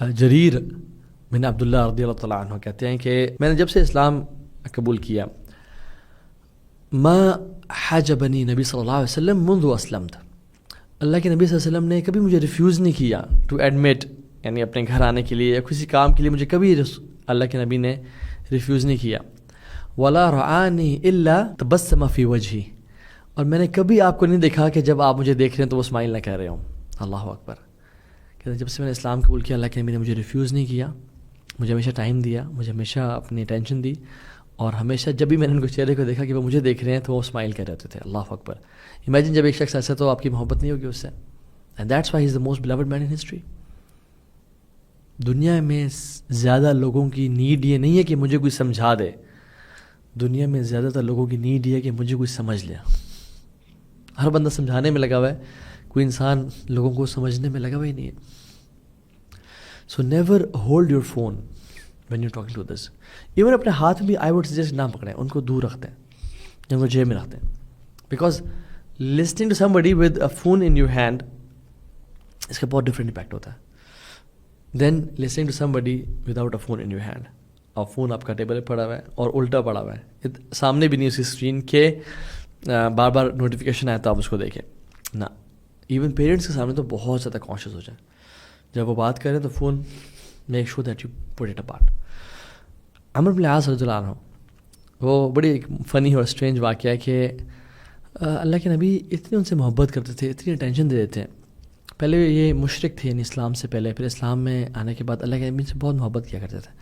جریر بن عبداللہ رضی اللہ تعالیٰ عنہ کہتے ہیں کہ میں نے جب سے اسلام قبول کیا ما حجبنی نبی صلی اللہ علیہ وسلم منذ اسلمت، اللہ کے نبی صلی اللہ علیہ وسلم نے کبھی مجھے ریفیوز نہیں کیا ٹو ایڈمٹ، یعنی اپنے گھر آنے کے لیے یا کسی کام کے لیے مجھے کبھی اللہ کے نبی نے ریفیوز نہیں کیا. ولا رعانی الا تبسم فی وجہی، اور میں نے کبھی آپ کو نہیں دیکھا کہ جب آپ مجھے دیکھ رہے ہیں تو وہ اسمائل نہ کر رہے ہوں. اللہ اکبر. کہ جب سے میں نے اسلام قبول کیا اللہ کے نبی نے مجھے ریفیوز نہیں کیا، مجھے ہمیشہ ٹائم دیا، مجھے ہمیشہ اپنی اٹینشن دی، اور ہمیشہ جب بھی میں نے ان کو چہرے کو دیکھا کہ وہ مجھے دیکھ رہے ہیں تو وہ اسمائل کر رہے ہوتے تھے. اللہ اکبر. امیجن جب ایک شخص ایسا تو آپ کی محبت نہیں ہوگی اس سے. And that's why he is the most beloved man in history. دنیا میں زیادہ لوگوں کی نیڈ یہ نہیں ہے کہ مجھے کوئی سمجھا دے، دنیا میں زیادہ تر لوگوں کی نیڈ یہ ہے کہ مجھے کوئی سمجھ لے. ہر بندہ سمجھانے میں لگا ہوا ہے، کوئی انسان لوگوں کو سمجھنے میں لگا ہوا ہی نہیں ہے. So never hold your phone when you talking to this. Even اپنے ہاتھ بھی آئی وڈ سجیسٹ نہ پکڑیں، ان کو دور رکھتے ہیں، ان کو جیب میں رکھتے ہیں. Because listening to somebody with a phone in your hand, اس کا بہت ڈفرینٹ امپیکٹ ہوتا ہے than listening to somebody without a phone in your hand. اور فون آپ کا ٹیبل پہ پڑا ہوا ہے اور الٹا پڑا ہوا ہے، سامنے بھی نہیں اس کی اسکرین کے بار بار نوٹیفیکیشن آئے تو آپ اس کو دیکھیں نہ. ایون پیرنٹس کے سامنے تو بہت زیادہ کانشیس ہو جائیں، جب وہ بات کریں تو phone make sure that you put it apart. عمرو بن العاص رضی اللہ عنہ، وہ بڑی ایک فنی اور اسٹرینج واقعہ ہے کہ اللہ کے نبی اتنی ان سے محبت کرتے تھے، اتنی اٹینشن دیتے تھے. پہلے یہ مشرک تھے، یعنی اسلام سے پہلے، پھر اسلام میں آنے کے بعد اللہ کے نبی سے بہت محبت کیا کرتے تھے.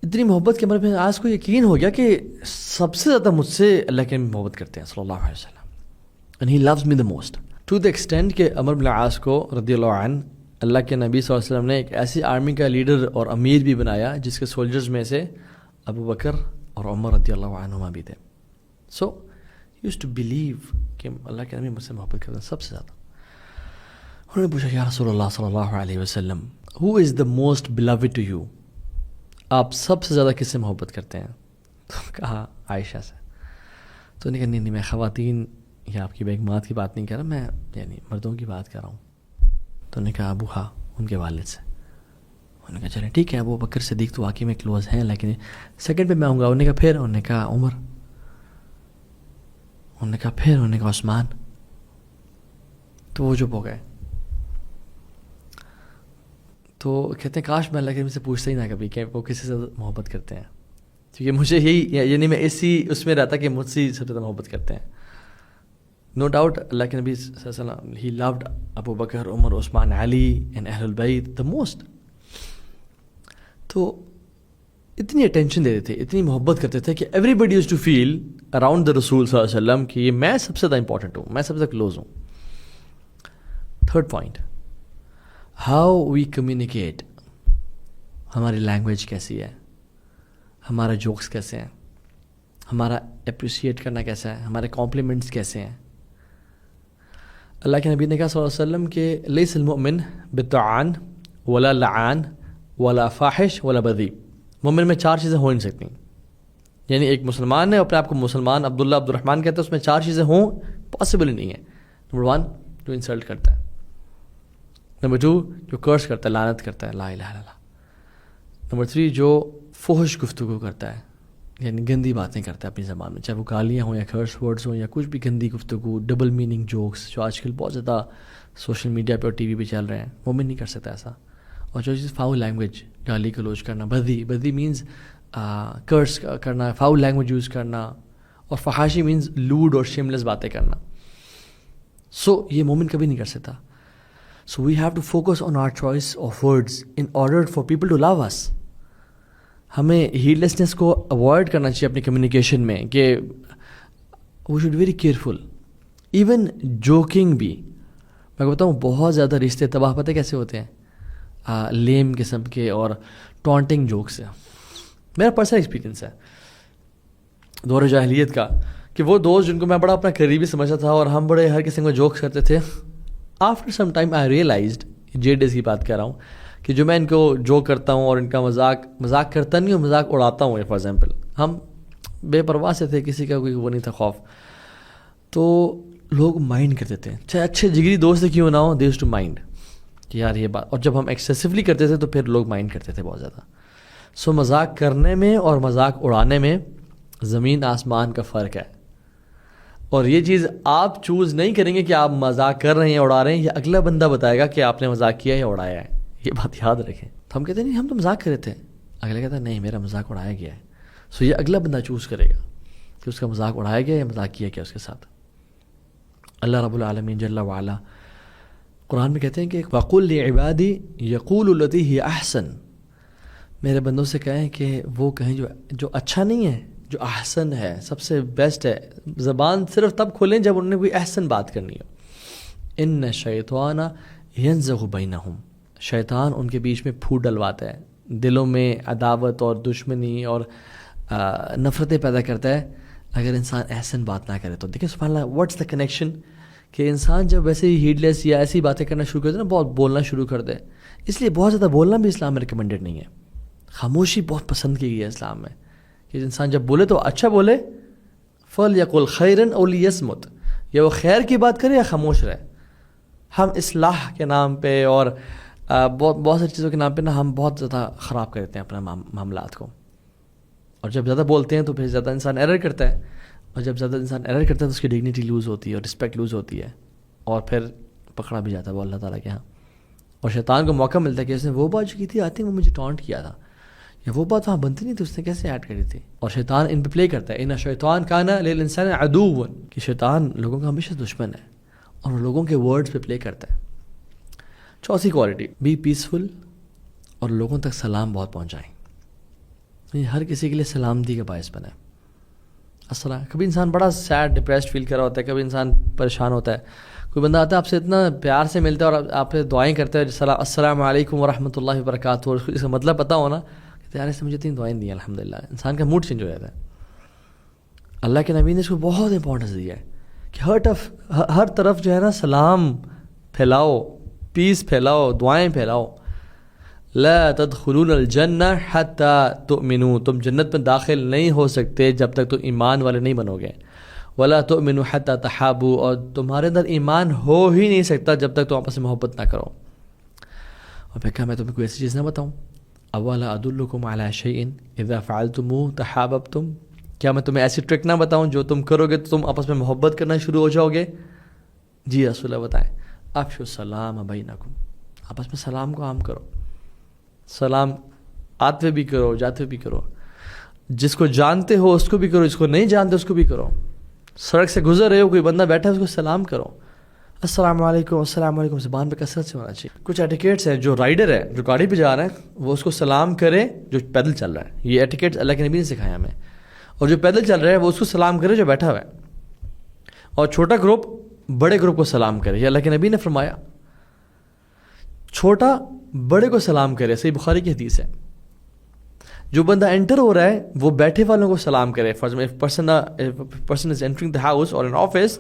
اتنی محبت کہ عمر بن العاص کو یقین ہو گیا کہ سب سے زیادہ مجھ سے اللہ کے نبی محبت کرتے ہیں صلی اللہ علیہ وسلم. And he loves me the most to the extent کہ عمر بن العاص کو رضی اللہ عنہ اللہ کے نبی صلی اللہ علیہ وسلم نے ایک ایسی آرمی کا لیڈر اور امیر بھی بنایا جس کے سولجرز میں سے ابو بکر اور عمر رضی اللہ عنہما بھی تھے. سو یوز ٹو بلیو کہ اللہ کے نبی مجھ سے محبت کرتے ہیں سب سے زیادہ. انہوں نے پوچھا یا رسول اللہ صلی اللہ علیہ وسلم who is the most beloved to you, آپ سب سے زیادہ کس سے محبت کرتے ہیں؟ تو کہا عائشہ سے. تو انہوں نے کہا نہیں میں خواتین یا آپ کی بیگمات کی بات نہیں کر رہا، میں یعنی مردوں کی بات کر رہا ہوں. تو انہوں نے کہا ابو ہاں ان کے والد سے. انہوں نے کہا چلیں ٹھیک ہے، ابو بکر صدیق تو واقعی میں کلوز ہیں، لیکن سیکنڈ پہ میں آؤں گا. انہوں نے کہا پھر؟ انہوں نے کہا عمر. انہوں نے کہا پھر؟ انہوں نے کہا عثمان. تو وہ چپ ہو گئے. تو کہتے ہیں کاش میں اللہ کے نبی سے پوچھتا ہی نہ کبھی کہ وہ کسی سے محبت کرتے ہیں، کیونکہ مجھے یہی یعنی میں اسی اس میں رہتا کہ مجھ سے سب سے زیادہ محبت کرتے ہیں. نو ڈاؤٹ اللہ کے نبی صلی اللہ علیہ وسلم ہی load Abu Bakr, Umar, Usman, Ali and اہل البیت دا موسٹ. تو اتنی اٹینشن دیتے تھے، اتنی محبت کرتے تھے کہ everybody used to feel around the رسول صلی اللہ علیہ وسلم کہ یہ میں سب سے زیادہ امپورٹنٹ ہوں، میں سب سے زیادہ کلوز ہوں. Third point, how we communicate. ہماری لینگویج کیسی ہے، ہمارے جوکس کیسے ہیں، ہمارا اپریشیٹ کرنا کیسا ہے، ہمارے کمپلیمنٹس کیسے ہیں. اللہ کے نبی نے کہا صلی اللہ علیہ وسلم کہ لیس المؤمن بالطعان ولا لعان ولا فاحش ولا بذیء. مومن میں چار چیزیں ہو نہیں سکتی، یعنی ایک مسلمان ہے اپنے آپ کو مسلمان عبداللہ عبد الرحمن کہتا ہے، اس میں چار چیزیں ہوں پاسبل ہی نہیں ہے. نمبر 1 جو انسلٹ کرتا ہے، نمبر 2 جو کرس کرتا ہے، لعنت کرتا ہے لا الہ الا اللہ، نمبر 3 جو فحش گفتگو کرتا ہے، یعنی گندی باتیں کرتا ہے اپنی زبان میں، چاہے وہ گالیاں ہوں یا کرس ورڈز ہوں یا کچھ بھی گندی گفتگو، ڈبل میننگ جوکس جو آج کل بہت زیادہ سوشل میڈیا پہ اور ٹی وی پہ چل رہے ہیں. مومن نہیں کر سکتا ایسا. اور جو چیز فاؤل لینگویج، گالی گلوچ کرنا، بدی مینز کرس کرنا، فاؤل لینگویج یوز کرنا، اور فحاشی مینز لوڈ اور شیملیس باتیں کرنا. سو یہ مومن کبھی نہیں کر سکتا. So we have to focus on our choice of words in order for people to love us. ہمیں ہیڈلیسنس کو اوائڈ کرنا چاہیے اپنی کمیونیکیشن میں کہ we should very careful. Even joking بھی میں بتاؤں بہت زیادہ رشتے تباہ پتہ کیسے ہوتے ہیں، لیم قسم کے اور ٹونٹنگ جوک سے. میرا پرسنل ایکسپیرینس ہے دور جاہلیت کا کہ وہ دوست جن کو میں بڑا اپنا قریبی سمجھتا تھا اور ہم بڑے ہر قسم کا جوکس کرتے تھے، after some time I realized, JD Days کی بات کر رہا ہوں، کہ جو میں ان کو جوک کرتا ہوں اور ان کا مذاق کرتا نہیں ہوں، مذاق اڑاتا ہوں. فار ایگزامپل ہم بے پرواہ سے تھے، کسی کا کوئی وہ نہیں تھا خوف، تو لوگ مائنڈ کرتے تھے، چاہے اچھے جگری دوست کیوں نہ ہو، دے یوزڈ ٹو مائنڈ. کہ یار یہ بات, اور جب ہم ایکسیسولی کرتے تھے تو پھر لوگ مائنڈ کرتے تھے بہت زیادہ. سو مذاق کرنے میں اور مذاق اڑانے میں زمین آسمان کا فرق ہے. اور یہ چیز آپ چوز نہیں کریں گے کہ آپ مذاق کر رہے ہیں یا اڑا رہے ہیں, یہ اگلا بندہ بتائے گا کہ آپ نے مذاق کیا یا اڑایا ہے. یہ بات یاد رکھیں. تو ہم کہتے ہیں نہیں ہم تو مذاق کر رہے تھے, اگلا کہتا ہے نہیں میرا مذاق اڑایا گیا ہے. سو یہ اگلا بندہ چوز کرے گا کہ اس کا مذاق اڑایا گیا یا مذاق کیا گیا اس کے ساتھ. اللہ رب العالمین جل وعلا قرآن میں کہتے ہیں کہ وَقُلْ لِعِبَادِي يَقُولُ الَّتِي هِيَ أَحْسَنُ, میرے بندوں سے کہیں کہ وہ کہیں جو اچھا نہیں ہے, جو احسن ہے, سب سے بیسٹ ہے. زبان صرف تب کھولیں جب انہوں نے کوئی احسن بات کرنی ہو. ان الشیطان ینزغ بینہم, شیطان ان کے بیچ میں پھوٹ ڈلواتا ہے, دلوں میں عداوت اور دشمنی اور نفرتیں پیدا کرتا ہے اگر انسان احسن بات نہ کرے تو. دیکھیں سبحان اللہ, واٹس دا کنیکشن, کہ انسان جب ویسے ہی ہیڈ لیس یا ایسی باتیں کرنا شروع کر دے نا, بہت بولنا شروع کر دے. اس لیے بہت زیادہ بولنا بھی اسلام میں ریکمنڈیڈ نہیں ہے. خاموشی بہت پسند کی گئی ہے اسلام میں, کہ انسان جب بولے تو اچھا بولے. فَلْيَقُلْ خَيْرًا أَوْ لِيَصْمُتْ, یا وہ خیر کی بات کرے یا خاموش رہے. ہم اصلاح کے نام پہ اور بہت ساری چیزوں کے نام پہ نا ہم بہت زیادہ خراب کرتے ہیں اپنے معاملات کو. اور جب زیادہ بولتے ہیں تو پھر زیادہ انسان ایرر کرتا ہے, اور جب زیادہ انسان ایرر کرتا ہے تو اس کی ڈگنیٹی لوز ہوتی ہے اور رسپیکٹ لوز ہوتی ہے, اور پھر پکڑا بھی جاتا ہے وہ اللہ تعالیٰ کے ہاں. اور شیطان کو موقع ملتا ہے کہ اس نے وہ بات جو کی تھی آتی وہ مجھے ٹانٹ کیا تھا, یا وہ بات وہاں بنتی نہیں تھی اس نے کیسے ایڈ کری تھی. اور شیطان ان پہ پلے کرتا ہے. ان الشیطان کان للانسان عدوا, کہ شیطان لوگوں کا ہمیشہ دشمن ہے اور وہ لوگوں کے ورڈز پہ پلے کرتا ہے. چوتھی کوالٹی, بی پیسفل, اور لوگوں تک سلام بہت پہنچائیں. ہر کسی کے لیے سلامتی کا باعث بنا ہے. السلام, کبھی انسان بڑا سیڈ ڈپریسڈ فیل کر رہا ہوتا ہے, کبھی انسان پریشان ہوتا ہے, کوئی بندہ آتا ہے آپ سے اتنا پیار سے ملتا ہے اور آپ سے دعائیں کرتے ہیں, السلام علیکم ورحمۃ اللہ وبرکاتہ, اور اس کا مطلب پتہ ہونا کہ یار اس نے مجھے 3 دعائیں دی الحمدللہ, انسان کا موڈ چینج ہو جاتا ہے. اللہ کے نبی نے اس کو بہت امپورٹنس دیا ہے کہ ہر طرف جو ہے نا سلام پھیلاؤ, پیس پھیلاؤ, دعائیں پھیلاؤ. لا تدخلون الجنہ حتی تؤمنوا, تم جنت میں داخل نہیں ہو سکتے جب تک تم ایمان والے نہیں بنو گے. ولا تؤمنوا حتی تحابوا, اور تمہارے اندر ایمان ہو ہی نہیں سکتا جب تک تم آپس میں محبت نہ کرو. اور پھر کہا میں تمہیں کوئی ایسی چیز نہ بتاؤں, اولا ادلکم علی شیء اذا فعلتموه تحاببتم, کیا میں تمہیں ایسی ٹرک نہ بتاؤں جو تم کرو گے تو تم آپس میں محبت کرنا شروع ہو جاؤ گے. جی رسول اللہ بتائیں. افشوا السلام بینکم, آپس میں سلام کو عام کرو. سلام آتے ہوئے بھی کرو, جاتے ہوئے بھی کرو. جس کو جانتے ہو اس کو بھی کرو, جس کو نہیں جانتے اس کو بھی کرو. سڑک سے گزر رہے ہو, کوئی بندہ بیٹھا ہے اس کو سلام کرو. السلام علیکم, السلام علیکم زبان پہ کثرت سے ہونا چاہیے. کچھ ایٹیکیٹس ہیں, جو رائڈر ہے جو گاڑی پہ جا رہا ہے وہ اس کو سلام کرے جو پیدل چل رہا ہے. یہ ایٹیکیٹس اللہ کے نبی نے سکھایا ہمیں. اور جو پیدل چل رہا ہے وہ اس کو سلام کرے جو بیٹھا ہوا ہے. اور چھوٹا گروپ بڑے گروپ کو سلام کرے, یہ اللہ کے نبی نے فرمایا. چھوٹا بڑے کو سلام کرے, صحیح بخاری کی حدیث ہے. جو بندہ انٹر ہو رہا ہے وہ بیٹھے والوں کو سلام کرے. فرض میں person is entering the house اور ان آفس,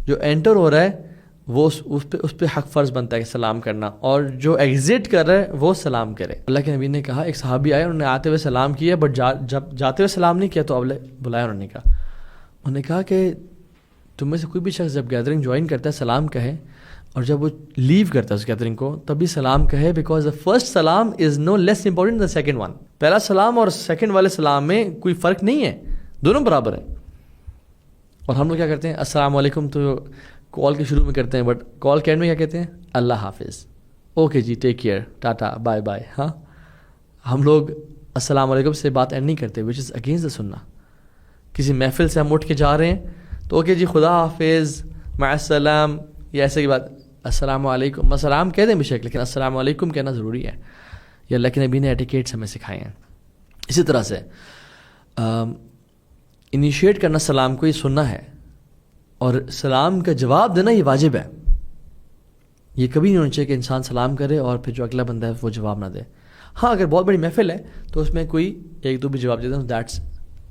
جو انٹر ہو رہا ہے وہ اس پہ حق فرض بنتا ہے کہ سلام کرنا, اور جو ایگزٹ کر رہا ہے وہ سلام کرے. اللہ کے نبی نے کہا, ایک صحابی آئے, انہوں نے آتے ہوئے سلام کیا, بٹ جب جاتے ہوئے سلام نہیں کیا تو اب بلایا. انہوں نے کہا کہ تم میں سے کوئی بھی شخص جب گیدرنگ جوائن کرتا ہے سلام کہے, اور جب وہ لیو کرتا ہے اس گیدرنگ کو تبھی سلام کہے, بیکاز دا فرسٹ سلام is no less important the second one. پہلا سلام اور سیکنڈ والے سلام میں کوئی فرق نہیں ہے, دونوں برابر ہیں. اور ہم لوگ کیا کرتے ہیں, السلام علیکم تو کال کے شروع میں کرتے ہیں, بٹ کال کے اینڈ میں کیا کہتے ہیں, اللہ حافظ, اوکے جی, take care, tata, bye bye. ہاں, ہم لوگ السلام علیکم سے بات اینڈ نہیں کرتے, وچ از اگینسٹ دا سنہ. کسی محفل سے ہم اٹھ کے جا رہے ہیں تو اوکے جی, خدا حافظ, مع السلام, یا ایسے کی بات, السلام علیکم, السلام کہہ دیں بے شک, لیکن السلام علیکم کہنا ضروری ہے. یہ اللہ کے نبی نے ایٹیکیٹس ہمیں سکھائے ہیں. اسی طرح سے انیشیٹ کرنا سلام کو یہ سننا ہے, اور سلام کا جواب دینا یہ واجب ہے. یہ کبھی نہیں ہونا چاہیے کہ انسان سلام کرے اور پھر جو اگلا بندہ ہے وہ جواب نہ دے. ہاں, اگر بہت بڑی محفل ہے تو اس میں کوئی ایک دو بھی جواب دے دیں, دیٹس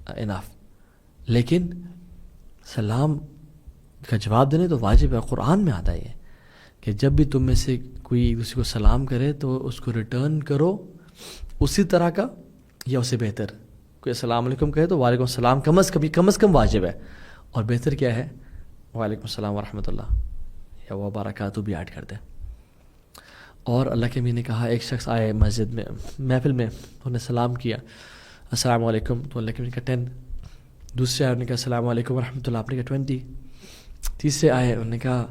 انف. لیکن سلام کا جواب دینے تو واجب ہے. قرآن میں آتا ہے یہ کہ جب بھی تم میں سے کوئی کسی کو سلام کرے تو اس کو ریٹرن کرو اسی طرح کا یا اسے بہتر. کوئی السلام علیکم کہے تو وعلیکم السلام کم از کم واجب ہے, اور بہتر کیا ہے, وعلیکم السلام ورحمۃ اللہ یا وبرکاتہ بھی ایڈ کر دیں. اور اللہ کے نبی نے کہا ایک شخص آئے مسجد میں محفل میں، انہوں نے سلام کیا السلام علیکم، تو اللہ کے نبی نے کہا 10. دوسرے آئے، انہوں نے کہا السلام علیکم ورحمۃ اللہ، آپ نے کہا 20. تیسرے آئے، انہوں نے کہا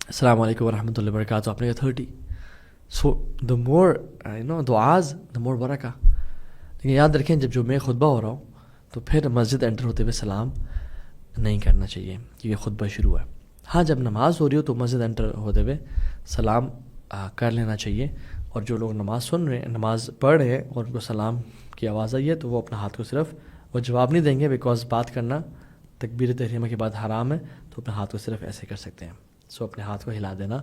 السلام علیکم ورحمۃ اللہ وبرکاتہ، آپ نے کہا 30. سو دا مور دعاز دا مور برکہ. لیکن یاد رکھیں جب جو میں خطبہ ہو رہا ہوں تو پھر مسجد انٹر ہوتے ہوئے سلام نہیں کرنا چاہیے کیونکہ خطبہ شروع ہے. ہاں جب نماز ہو رہی ہو تو مسجد انٹر ہوتے ہوئے سلام کر لینا چاہیے. اور جو لوگ نماز سن رہے ہیں، نماز پڑھ رہے ہیں اور ان کو سلام کی آواز آئی ہے تو وہ اپنا ہاتھ کو صرف وہ جواب نہیں دیں گے، بیکاز بات کرنا تکبیر تحریمہ کے بعد حرام ہے، تو اپنے ہاتھ کو صرف ایسے کر سکتے ہیں. سو اپنے ہاتھ کو ہلا دینا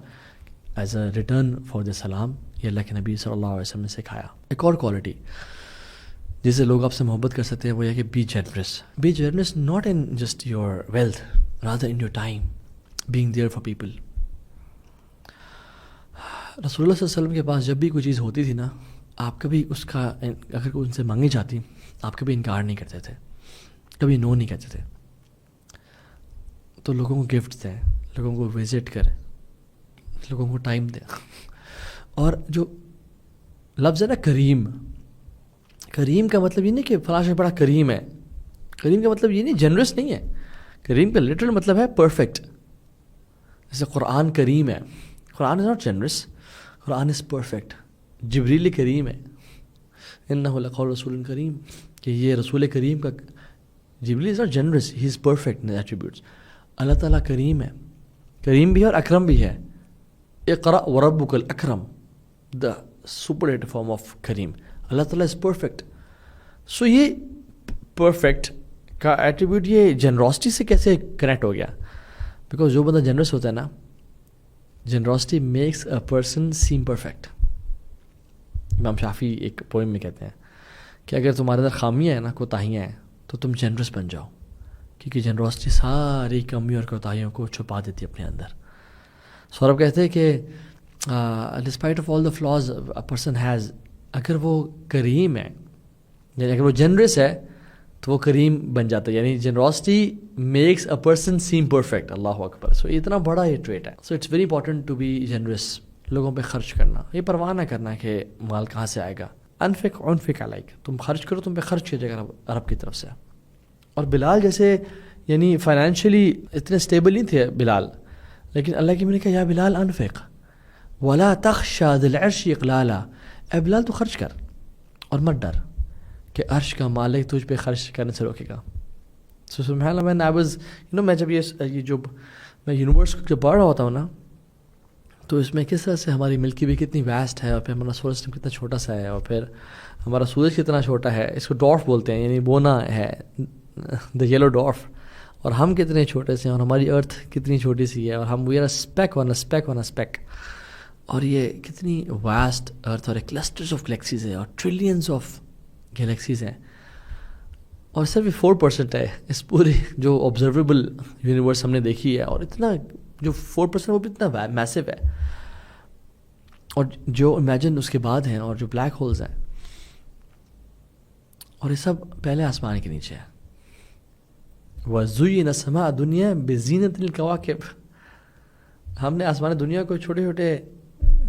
as a return for the سلام، یہ اللہ کے نبی صلی اللہ علیہ وسلم نے سکھایا. ایک اور کوالٹی جس سے لوگ آپ سے محبت کر سکتے ہیں وہ یہ کہ be generous. Be generous not in just your wealth, rather in your time, being there for people. رسول اللہ صلی اللہ علیہ وسلم کے پاس جب بھی کوئی چیز ہوتی تھی نا، آپ کبھی اس کا اگر کوئی ان سے مانگی جاتی آپ کبھی انکار نہیں کرتے تھے، کبھی نو نہیں کہتے تھے. تو لوگوں کو گفٹ دیں، لوگوں کو وزٹ کریں، لوگوں کو ٹائم دیں. اور جو لفظ ہے نا کریم، کریم کا مطلب یہ نہیں کہ فلاں شخص بڑا کریم ہے. کریم کا مطلب یہ نہیں جنرس نہیں ہے. کریم کا لٹرل مطلب ہے پرفیکٹ. جیسے قرآن کریم ہے، قرآن از ناٹ جنرس، قرآن از پرفیکٹ. جبریل کریم ہے، انہ لقول رسول کریم، کہ یہ رسول کریم کا. جبریل is not generous, he is perfect in attributes. اللہ تعالیٰ کریم ہے، کریم بھی ہے اور اکرم بھی ہے. اقرأ وربک الاکرم، دا سپرلیٹو فارم آف کریم. اللہ تعالیٰ از پرفیکٹ. سو یہ پرفیکٹ کا ایٹریبیوٹ یہ جنراسٹی سے کیسے کنیکٹ ہو گیا؟ بیکاز جو بندہ جنرس ہوتا ہے نا، generosity makes a person seem perfect. امام شافعی ایک پوئم میں کہتے ہیں کہ اگر تمہارے اندر خامیاں ہیں نا، کوتاہیاں ہیں، تو تم جنرس بن جاؤ، کیونکہ جنراسٹی ساری کمیوں اور کوتاہیوں کو چھپا دیتی ہے اپنے اندر. سورب کہتے ہیں کہ despite of all the flaws a person has, اگر وہ کریم ہے، یعنی اگر وہ جنرس ہے تو وہ کریم بن جاتا ہے. یعنی generosity makes a person seem perfect. اللہ اکبر. سو اتنا بڑا یہ ٹریٹ ہے. So it's very important to be generous. لوگوں پہ خرچ کرنا، یہ پرواہ نہ کرنا کہ مال کہاں سے آئے گا. انفق عنفق علیک، تم خرچ کرو، تم پہ خرچ کیا جائے گا عرب کی طرف سے. اور بلال جیسے یعنی فائنینشلی اتنے اسٹیبل نہیں تھے بلال، لیکن اللہ کی نے کہا یا بلال انفق ولا تخشى ذی العرش اقلالا، اے بلال تو خرچ کر اور مت ڈر کہ عرش کا مالک تجھ پہ خرچ کرنے سے روکے گا. سو سبحان اللہ. میں جب یہ جو میں یونیورس کو جب پڑھ رہا ہوتا ہوں نا، تو اس میں کس طرح سے ہماری ملکی وے کتنی ویسٹ ہے، اور پھر ہمارا سولر سسٹم کتنا چھوٹا سا ہے، اور پھر ہمارا سورج کتنا چھوٹا ہے. اس کو ڈورف بولتے ہیں، یعنی بونا ہے، دا یلو ڈورف. اور ہم کتنے چھوٹے سے ہیں، اور ہماری ارتھ کتنی چھوٹی سی ہے، اور ہم we are speak on speak on speak. اور یہ کتنی واسٹ ارتھ، اور کلسٹرز آف گلیکسیز ہیں، اور ٹریلینز آف گلیکسیز ہیں، اور صرف 4% ہے اس پوری جو آبزرویبل یونیورس ہم نے دیکھی ہے. اور اتنا جو 4% وہ بھی اتنا میسو ہے. اور جو امیجن اس کے بعد ہیں، اور جو بلیک ہولز ہیں، اور یہ سب پہلے آسمان کے نیچے ہے. وَزُيِّنَ السَّمَاءُ الدُّنْيَا بِزِينَةِ الْكَوَاكِبِ، ہم نے آسمان دنیا کو چھوٹے چھوٹے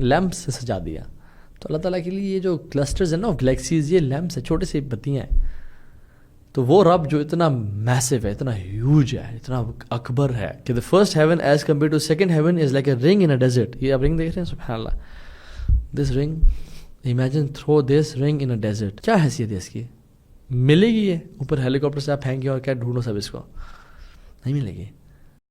لیمپس سے سجا دیا. تو اللہ تعالیٰ کے لیے یہ جو کلسٹرز ہیں نا گلیکسیز، یہ لیمپس ہیں، چھوٹے سی بتیاں ہیں. تو وہ رب جو اتنا میسو ہے، اتنا ہیوج ہے، اتنا اکبر ہے کہ the first heaven as compared to second heaven is like a ring in a desert. یہ آپ رنگ دیکھ رہے ہیں، سبحان اللہ. this ring, imagine throw this ring in a desert. کیا حیثیت ہے اس کی؟ ملے گی یہ اوپر ہیلی کاپٹر سے آپ پھینکیں اور کیا ڈھونڈو سب اس کو؟ نہیں ملے گی.